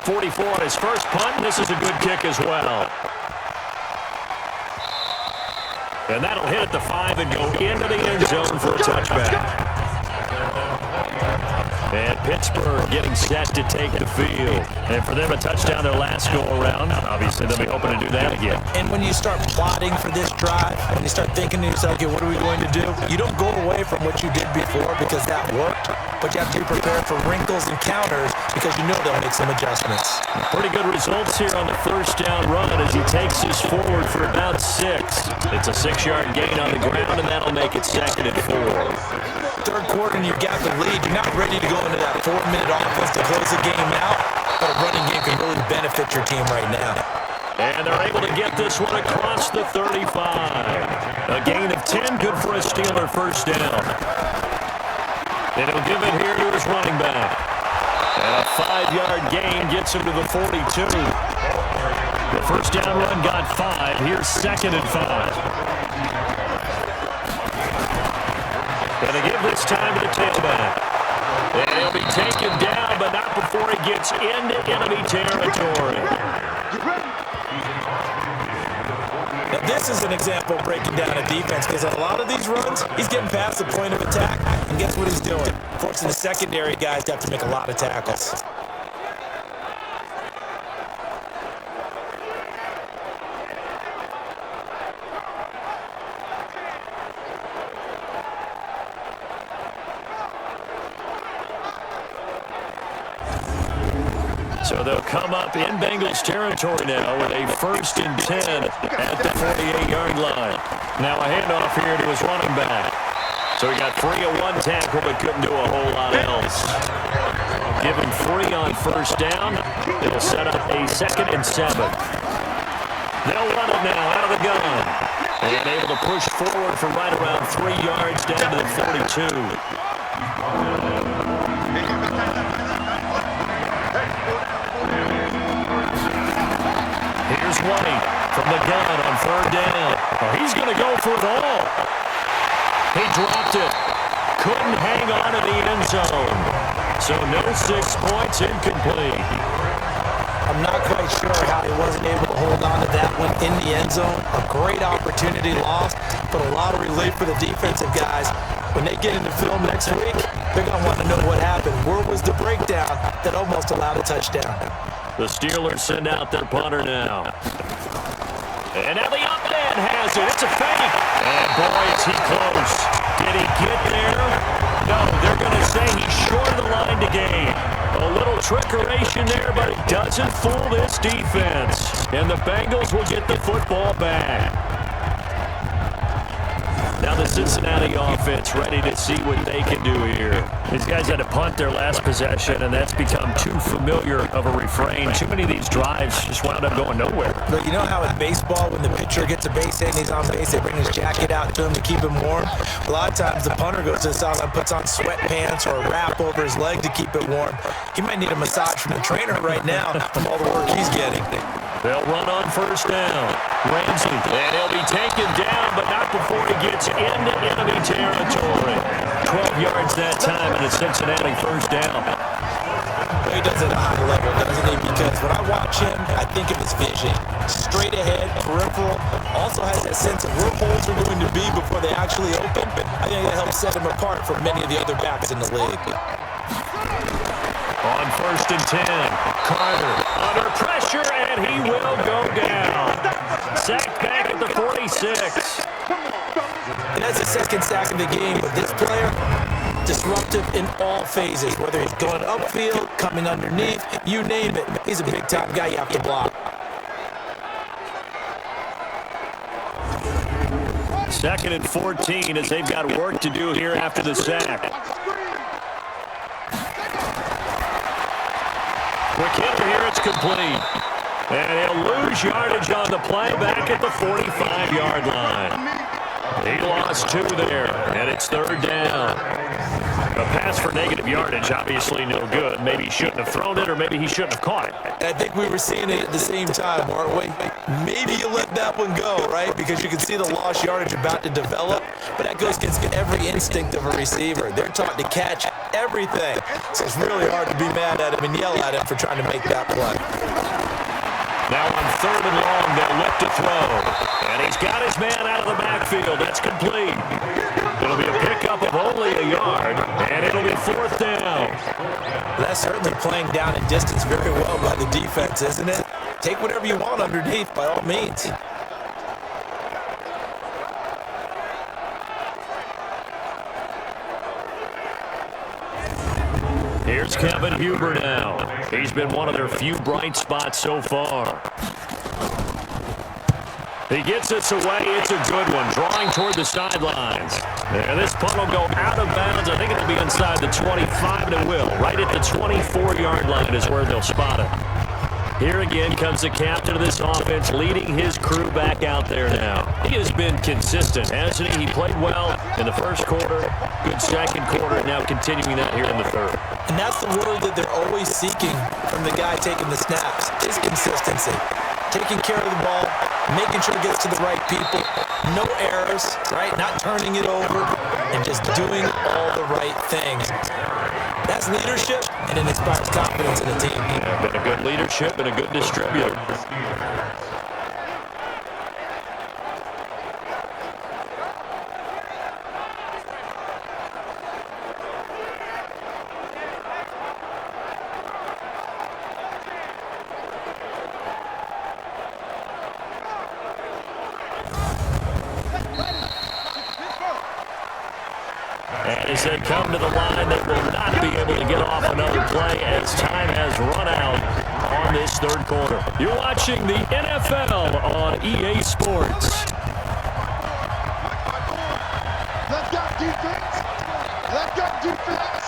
44 on his first punt. This is a good kick as well. And that'll hit at the 5 and go into the end zone for a touchback. And Pittsburgh getting set to take the field. And for them, a touchdown their last go-around. Obviously, they'll be hoping to do that again. And when you start plotting for this drive, when you start thinking to yourself, okay, what are we going to do? You don't go away from what you did before because that worked. But you have to be prepared for wrinkles and counters because you know they'll make some adjustments. Pretty good results here on the first down run as he takes us forward for about 6. It's a 6-yard gain on the ground, and that'll make it 2nd and 4. 3rd quarter and you've got the lead. You're not ready to go into that 4-minute offense to close the game out, but a running game can really benefit your team right now. And they're able to get this one across the 35. A gain of 10, good for a Steeler first down. And he'll give it here to his running back. And a 5-yard gain gets him to the 42. The first down run got 5. Here's 2nd and 5. And they give this time to the tailback. And he'll be taken down, but not before he gets into enemy territory. Now, this is an example of breaking down a defense because on a lot of these runs, he's getting past the point of attack, and guess what he's doing? Forcing the secondary guys to have to make a lot of tackles. So they'll come up in Bengals territory now with a 1st and 10 at the 48-yard line. Now a handoff here to his running back. So he got 3 on 1 tackle but couldn't do a whole lot else. Give him 3 on first down. It'll set up a 2nd and 7. They'll run it now out of the gun. And able to pushed forward for right around 3 yards down to the 42. Here's White from the gun on 3rd down. Oh, he's going to go for it all. He dropped it. Couldn't hang on in the end zone. So no 6 points, incomplete. I'm not quite sure how he wasn't able to hold on to that one in the end zone. A great opportunity lost, but a lot of relief for the defensive guys. When they get into film next week, they're going to want to know what happened. Where was the breakdown that almost allowed a touchdown? The Steelers send out their punter now. And now the up man has it. It's a fake. And boy, is he close. Did he get there? No, they're going to say he's short of the line to gain. A little trickeration there, but it doesn't fool this defense. And the Bengals will get the football back. Now the Cincinnati offense ready to see what they can do here. These guys had to punt their last possession, and that's become too familiar of a refrain. Too many of these drives just wound up going nowhere. Look, you know how in baseball, when the pitcher gets a base hit and he's on base, they bring his jacket out to him to keep him warm? A lot of times the punter goes to the sideline, puts on sweatpants or a wrap over his leg to keep it warm. He might need a massage from the trainer right now from all the work he's getting. They'll run on 1st down. Ramsey, and he'll be taken down, but not before he gets into enemy territory. 12 yards that time, and a Cincinnati 1st down. He does it at a high level, doesn't he? Because when I watch him, I think of his vision. Straight ahead, peripheral. Also has that sense of where holes are going to be before they actually open. I think that helps set him apart from many of the other backs in the league. On 1st and 10, Carter under pressure, and he will go down. Sacked back at the 46. And that's the 2nd sack of the game, but this player, disruptive in all phases, whether he's going upfield, coming underneath, you name it. He's a big-time guy you have to block. 2nd and 14 as they've got work to do here after the sack. Quick hitter here, it's complete. And he'll lose yardage on the play back at the 45-yard line. He lost 2 there, and it's 3rd down. A pass for negative yardage, obviously no good. Maybe he shouldn't have thrown it, or maybe he shouldn't have caught it. And I think we were seeing it at the same time, aren't we? Maybe you let that one go, right? Because you can see the lost yardage about to develop, but that goes against every instinct of a receiver. They're taught to catch everything. So it's really hard to be mad at him and yell at him for trying to make that play. Now on 3rd and long, they'll look to throw. And he's got his man out of the backfield. That's complete. It'll be a pickup of only a yard, and it'll be 4th down. That's certainly playing down and distance very well by the defense, isn't it? Take whatever you want underneath, by all means. Here's Kevin Huber now. He's been one of their few bright spots so far. He gets this away. It's a good one. Drawing toward the sidelines. And this punt will go out of bounds. I think it'll be inside the 25, and it will. Right at the 24-yard line is where they'll spot it. Here again comes the captain of this offense, leading his crew back out there now. He has been consistent, hasn't he? He played well in the 1st quarter, good 2nd quarter, and now continuing that here in the 3rd. And that's the word that they're always seeking from the guy taking the snaps, is consistency. Taking care of the ball, making sure it gets to the right people, no errors, right? Not turning it over, and just doing all the right things. That's leadership, and it inspires confidence in the team. Yeah, been a good leadership and a good distributor. And as they come to the line, they will not be able to get off another play as time has run out on this 3rd quarter. You're watching the NFL on EA Sports. Let's go defense. Let's go defense.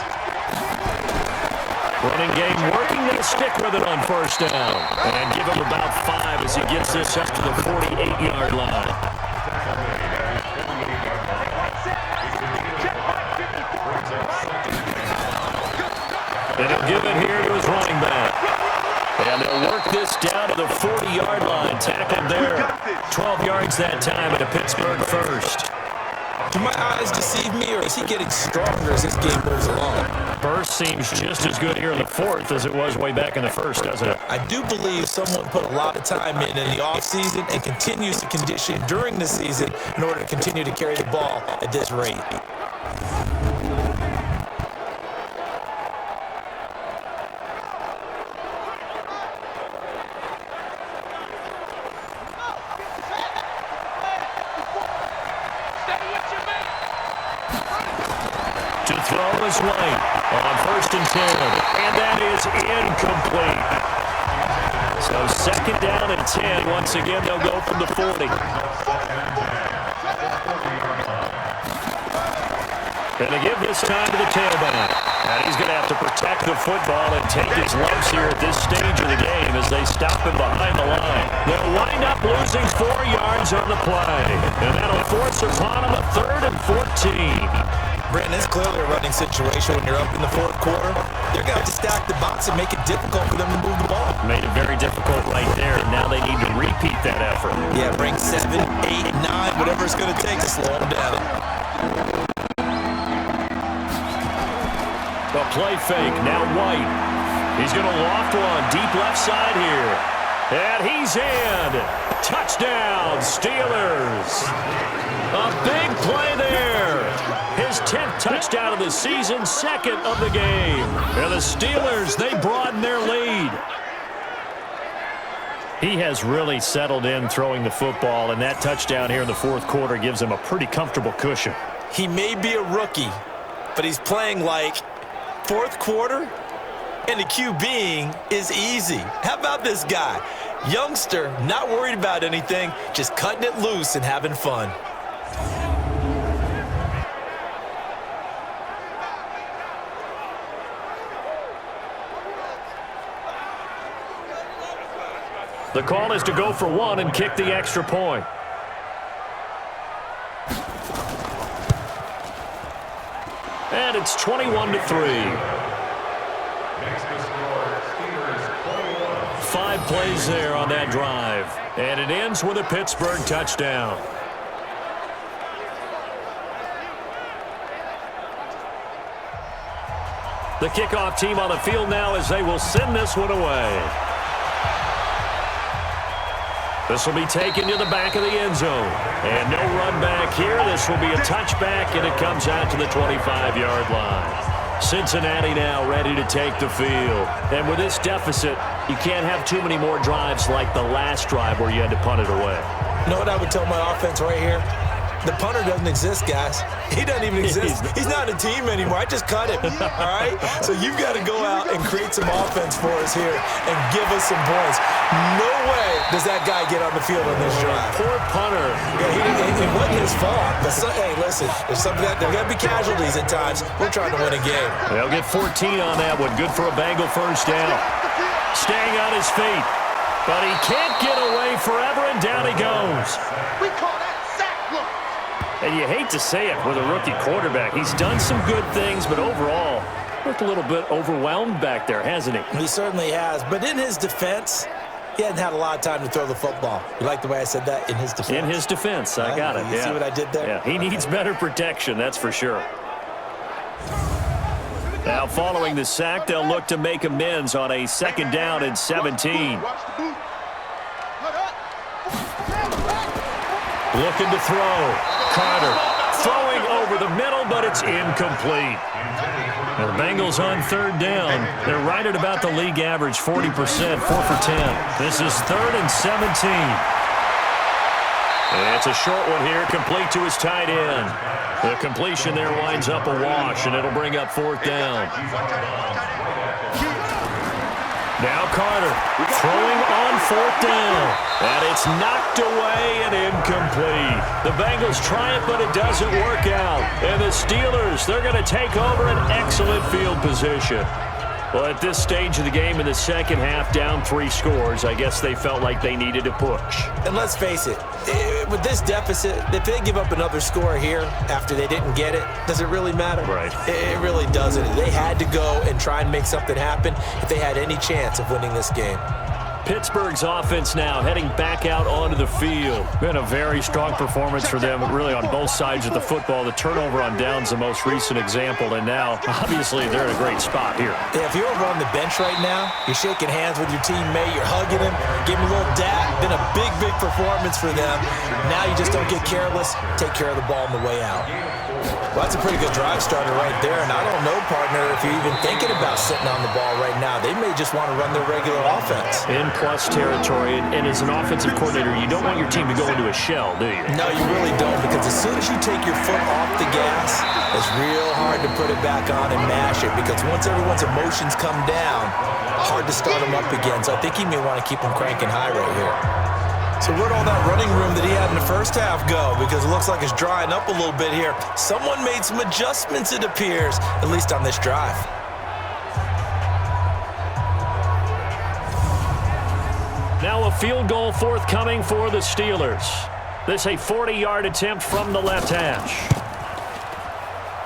Running game working. They'll stick with it on 1st down. And give him about 5 as he gets this up to the 48-yard line. And he'll give it here to his running back. And they'll work this down to the 40-yard line. Tackled there. 12 yards that time at a Pittsburgh first. Do my eyes deceive me, or is he getting stronger as this game moves along? Burst seems just as good here in the fourth as it was way back in the first, doesn't it? I do believe someone put a lot of time in the offseason and continues to condition during the season in order to continue to carry the ball at this rate. White on 1st and 10, and that is incomplete. So 2nd down and 10. Once again, they'll go from the 40. Going to give this time to the tailback. And he's going to have to protect the football and take his lumps here at this stage of the game as they stop him behind the line. They'll wind up losing 4 yards on the play, and that'll force upon him a 3rd and 14. Brandon, it's clearly a running situation when you're up in the fourth quarter. They're going to have to stack the box and make it difficult for them to move the ball. Made it very difficult right there, and now they need to repeat that effort. Yeah, bring 7, 8, 9, whatever it's going to take to slow them down. A play fake, now White. He's going to loft one deep left side here. And he's in. Touchdown, Steelers. A big play there. His 10th touchdown of the season, 2nd of the game. And the Steelers, they broaden their lead. He has really settled in throwing the football, and that touchdown here in the fourth quarter gives him a pretty comfortable cushion. He may be a rookie, but he's playing like fourth quarter, and the QBing is easy. How about this guy? Youngster, not worried about anything, just cutting it loose and having fun. The call is to go for one and kick the extra point. And it's 21-3. 5 plays there on that drive. And it ends with a Pittsburgh touchdown. The kickoff team on the field now as they will send this one away. This will be taken to the back of the end zone. And no run back here. This will be a touchback, and it comes out to the 25-yard line. Cincinnati now ready to take the field. And with this deficit, you can't have too many more drives like the last drive where you had to punt it away. You know what I would tell my offense right here? The punter doesn't exist, guys. He doesn't even exist. He's not a team anymore. I just cut him, all right? So you've got to go out and create some offense for us here and give us some points. No way does that guy get on the field on this drive. Poor punter. Yeah, it wasn't his fault. But hey, listen, there's something there's got to be casualties at times. We're trying to win a game. They'll get 14 on that one. Good for a Bengal first down. Staying on his feet. But he can't get away forever, and down he goes. We call that sack. Look. And you hate to say it with a rookie quarterback. He's done some good things, but overall, looked a little bit overwhelmed back there, hasn't he? He certainly has. But in his defense, he hadn't had a lot of time to throw the football. You like the way I said that? In his defense. In his defense. I got it. You see what I did there? Yeah, he needs better protection, that's for sure. Now, following the sack, they'll look to make amends on a 2nd down and 17. Looking to throw. Carter throwing over the middle, but it's incomplete. Now the Bengals on 3rd down. They're right at about the league average, 40%, 4 for 10. This is 3rd and 17. And it's a short one here, complete to his tight end. The completion there winds up a wash, and it'll bring up 4th down. Now Carter throwing on 4th down. And it's knocked away and incomplete. The Bengals try it, but it doesn't work out. And the Steelers, they're going to take over an excellent field position. Well, at this stage of the game in the second half, down 3 scores, I guess they felt like they needed to push. And let's face it, with this deficit, if they give up another score here after they didn't get it, does it really matter? Right. It really doesn't. They had to go and try and make something happen if they had any chance of winning this game. Pittsburgh's offense now heading back out onto the field. Been a very strong performance for them, really on both sides of the football. The turnover on downs the most recent example, and now, obviously, they're in a great spot here. Yeah, if you're over on the bench right now, you're shaking hands with your teammate, you're hugging him, giving him a little dap. Been a big, big performance for them. Now you just don't get careless, take care of the ball on the way out. Well, that's a pretty good drive starter right there, and I don't know, partner, if you're even thinking about sitting on the ball right now. They may just want to run their regular offense. In plus territory, and as an offensive coordinator, you don't want your team to go into a shell, do you? No, you really don't, because as soon as you take your foot off the gas, it's real hard to put it back on and mash it, because once everyone's emotions come down, hard to start them up again. So I think he may want to keep them cranking high right here. So where'd all that running room that he had in the first half go? Because it looks like it's drying up a little bit here. Someone made some adjustments, it appears, at least on this drive. Now a field goal forthcoming for the Steelers. This a 40-yard attempt from the left hash.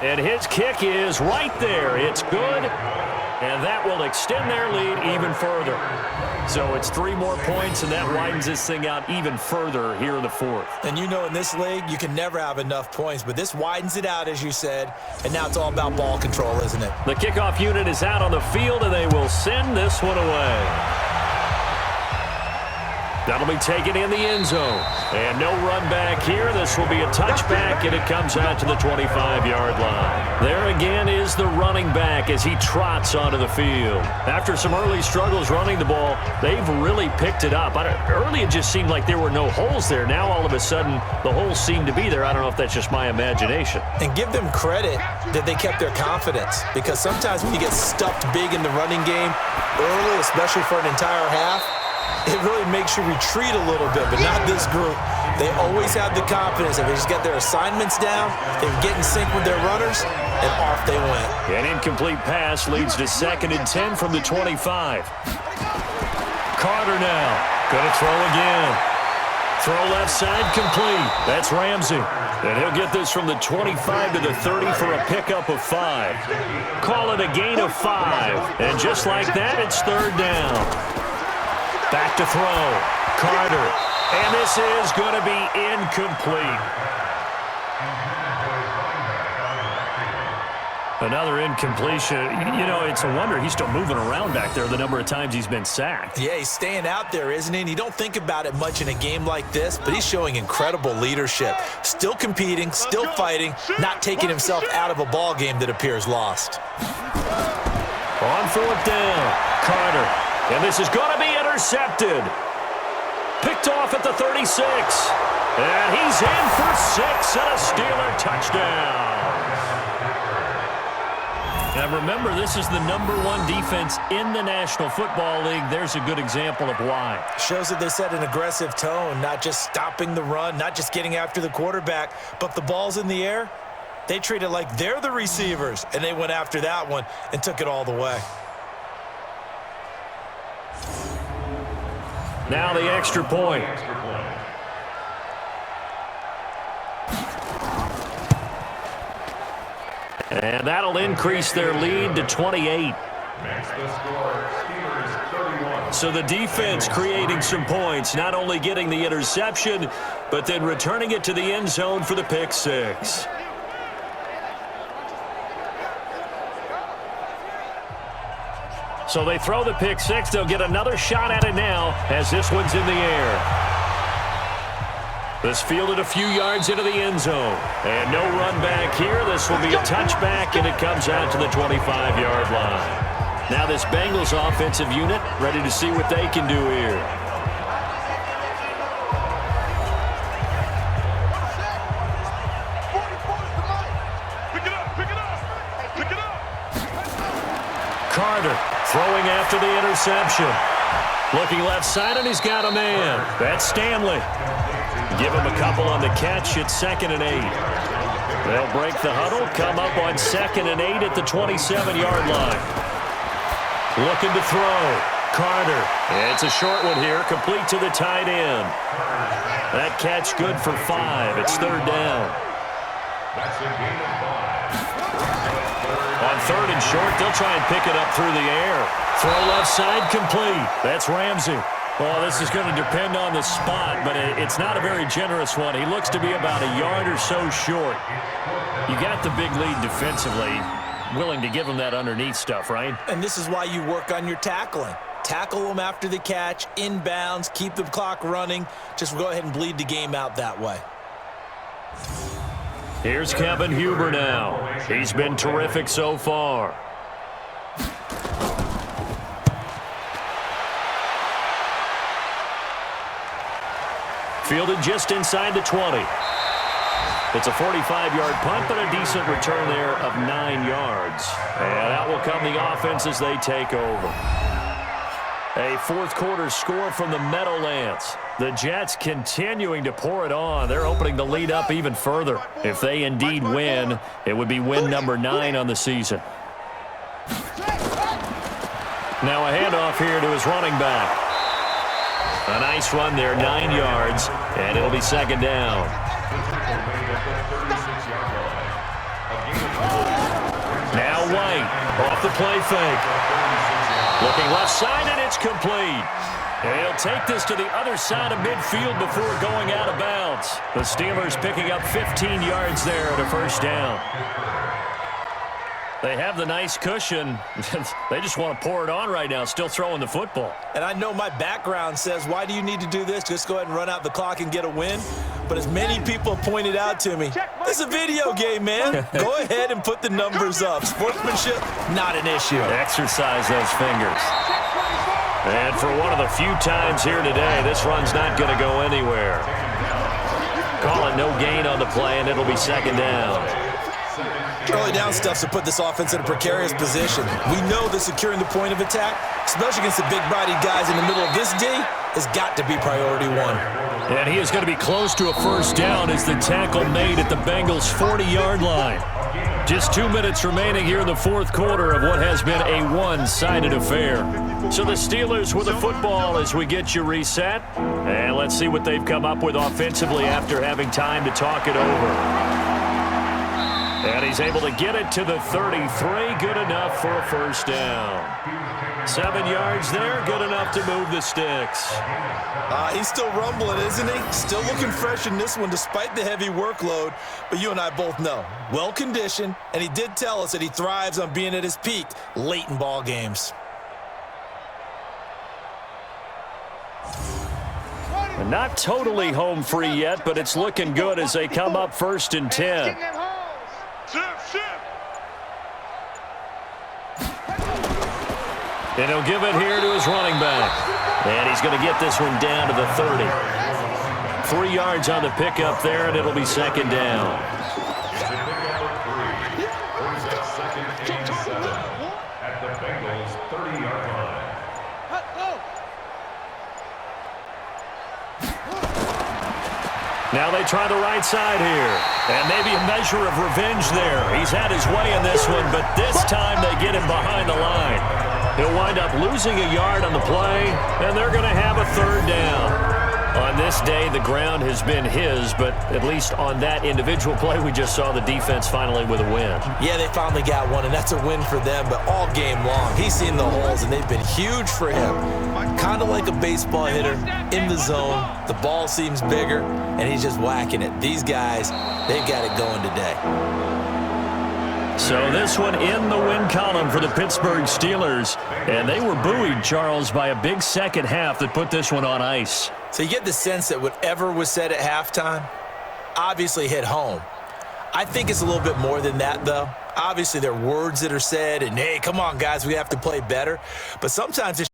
And his kick is right there. It's good, and that will extend their lead even further. So it's 3 more points, and that widens this thing out even further here in the fourth. And you know in this league, you can never have enough points, but this widens it out, as you said, and now it's all about ball control, isn't it? The kickoff unit is out on the field, and they will send this one away. That'll be taken in the end zone. And no run back here. This will be a touchback, and it comes out to the 25-yard line. There again is the running back as he trots onto the field. After some early struggles running the ball, they've really picked it up. Early it just seemed like there were no holes there. Now all of a sudden the holes seem to be there. I don't know if that's just my imagination. And give them credit that they kept their confidence, because sometimes when you get stuffed big in the running game early, especially for an entire half, it really makes you retreat a little bit, but not this group. They always have the confidence. If they just get their assignments down, they get in sync with their runners, and off they went. An incomplete pass leads to 2nd and 10 from the 25. Carter now. Going to throw again. Throw left side complete. That's Ramsey. And he'll get this from the 25 to the 30 for a pickup of 5. Call it a gain of 5. And just like that, it's 3rd down. Back to throw. Carter. And this is going to be incomplete. Another incompletion. You know, it's a wonder he's still moving around back there the number of times he's been sacked. Yeah, he's staying out there, isn't he? And you don't think about it much in a game like this, but he's showing incredible leadership. Still competing, still fighting, not taking himself out of a ball game that appears lost. On 4th down. Carter. And this is going to be intercepted. Picked off at the 36. And he's in for 6 and a Steeler touchdown. Now remember, this is the #1 defense in the National Football League. There's a good example of why. Shows that they set an aggressive tone, not just stopping the run, not just getting after the quarterback, but the ball's in the air. They treat it like they're the receivers, and they went after that one and took it all the way. Now the extra point. And that'll increase their lead to 28. So the defense creating some points, not only getting the interception, but then returning it to the end zone for the pick 6. So they throw the pick 6. They'll get another shot at it now as this one's in the air. This fielded a few yards into the end zone. And no run back here. This will be a touchback, and it comes out to the 25-yard line. Now this Bengals offensive unit ready to see what they can do here. Carter throwing after the interception. Looking left side, and he's got a man. That's Stanley. Give him a couple on the catch. It's 2nd and 8. They'll break the huddle, come up on 2nd and 8 at the 27-yard line. Looking to throw. Carter. It's a short one here, complete to the tight end. That catch good for 5. It's third down. On third and short, they'll try and pick it up through the air. Throw left side, complete. That's Ramsey. Well, this is going to depend on the spot, but it's not a very generous one. He looks to be about a yard or so short. You got the big lead defensively, willing to give him that underneath stuff, right? And this is why you work on your tackling. Tackle them after the catch, inbounds, keep the clock running. Just go ahead and bleed the game out that way. Here's Kevin Huber now. He's been terrific so far. Fielded just inside the 20. It's a 45-yard punt, but a decent return there of 9 yards. And out will come the offense as they take over. A fourth-quarter score from the Meadowlands. The Jets continuing to pour it on. They're opening the lead up even further. If they indeed win, it would be win number 9 on the season. Now a handoff here to his running back. A nice run there, 9 yards, and it'll be second down. Now White off the play fake. Looking left side, and it's complete. And he'll take this to the other side of midfield before going out of bounds. The Steelers picking up 15 yards there at a first down. They have the nice cushion. They just want to pour it on right now, still throwing the football. And I know my background says, why do you need to do this? Just go ahead and run out the clock and get a win. But as many people have pointed out to me, this is a video game, man. Go ahead and put the numbers up. Sportsmanship, not an issue. Exercise those fingers. And for one of the few times here today, this run's not going to go anywhere. Call it no gain on the play, and it'll be second down. Early down stuff to put this offense in a precarious position. We know that securing the point of attack, especially against the big-bodied guys in the middle of this D, has got to be priority 1. And he is going to be close to a first down as the tackle made at the Bengals' 40-yard line. Just 2 minutes remaining here in the fourth quarter of what has been a one-sided affair. So the Steelers with the football as we get you reset. And let's see what they've come up with offensively after having time to talk it over. And he's able to get it to the 33. Good enough for a first down. 7 yards there. Good enough to move the sticks. He's still rumbling, isn't he? Still looking fresh in this one despite the heavy workload. But you and I both know, well-conditioned, and he did tell us that he thrives on being at his peak late in ball games. Not totally home free yet, but it's looking good as they come up first and 10. And he'll give it here to his running back. And he's going to get this one down to the 30. 3 yards on the pickup there, and it'll be second down. Now they try the right side here. And maybe a measure of revenge there. He's had his way in this one, but this time they get him behind the line. He'll wind up losing a yard on the play, and they're going to have a third down. On this day, the ground has been his, but at least on that individual play, we just saw the defense finally with a win. Yeah, they finally got one, and that's a win for them, but all game long, he's seen the holes, and they've been huge for him. Kind of like a baseball hitter in the zone. The ball seems bigger, and he's just whacking it. These guys, they've got it going today. So this one in the win column for the Pittsburgh Steelers. And they were buoyed, Charles, by a big second half that put this one on ice. So you get the sense that whatever was said at halftime obviously hit home. I think it's a little bit more than that, though. Obviously, there are words that are said, and, hey, come on, guys, we have to play better. But sometimes it's